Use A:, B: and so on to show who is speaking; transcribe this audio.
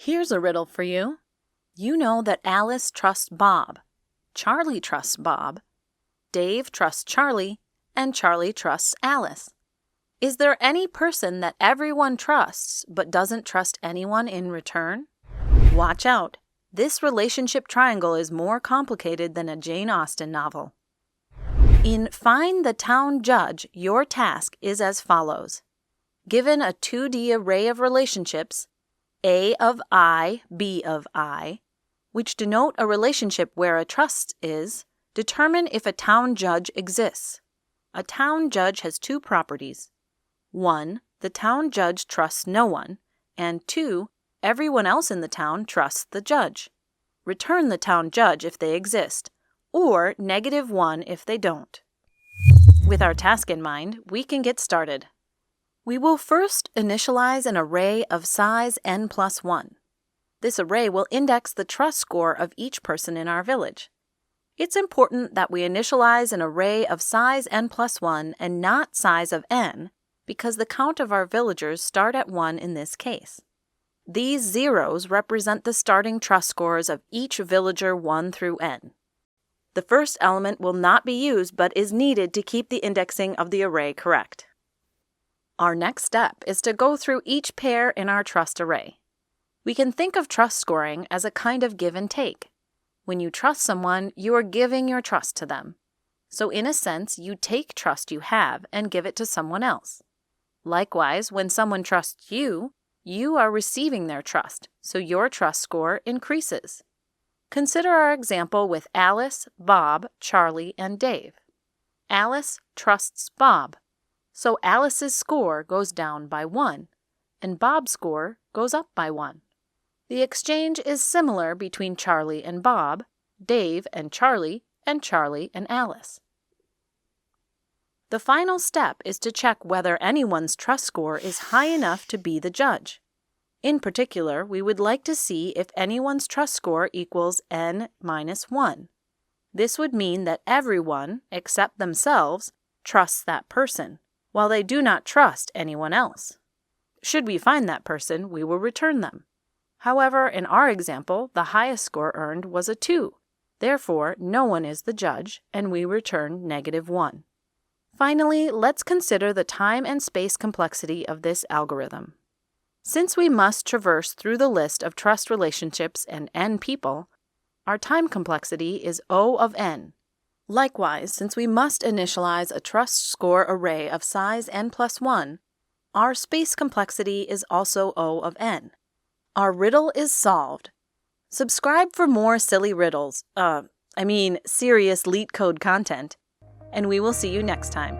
A: Here's a riddle for you. You know that Alice trusts Bob, Charlie trusts Bob, Dave trusts Charlie, and Charlie trusts Alice. Is there any person that everyone trusts but doesn't trust anyone in return? Watch out. This relationship triangle is more complicated than a Jane Austen novel. In Find the Town Judge, your task is as follows. Given a 2D array of relationships, A of I, B of I, which denote a relationship where a trust is, determine if a town judge exists. A town judge has two properties. 1. The town judge trusts no one, and 2. Everyone else in the town trusts the judge. Return the town judge if they exist, or -1 if they don't. With our task in mind, we can get started. We will first initialize an array of size n+1. This array will index the trust score of each person in our village. It's important that we initialize an array of size n+1 and not size of n, because the count of our villagers start at 1 in this case. These zeros represent the starting trust scores of each villager 1 through n. The first element will not be used but is needed to keep the indexing of the array correct. Our next step is to go through each pair in our trust array. We can think of trust scoring as a kind of give and take. When you trust someone, you are giving your trust to them. So in a sense, you take trust you have and give it to someone else. Likewise, when someone trusts you, you are receiving their trust, so your trust score increases. Consider our example with Alice, Bob, Charlie, and Dave. Alice trusts Bob, so Alice's score goes down by 1, and Bob's score goes up by 1. The exchange is similar between Charlie and Bob, Dave and Charlie and Alice. The final step is to check whether anyone's trust score is high enough to be the judge. In particular, we would like to see if anyone's trust score equals n-1. This would mean that everyone, except themselves, trusts that person, while they do not trust anyone else. Should we find that person, we will return them. However, in our example, the highest score earned was a 2. Therefore, no one is the judge, and we return -1. Finally, let's consider the time and space complexity of this algorithm. Since we must traverse through the list of trust relationships and n people, our time complexity is O of n. Likewise, since we must initialize a trust score array of size n+1, our space complexity is also O of n. Our riddle is solved. Subscribe for more silly riddles, serious Leetcode content, and we will see you next time.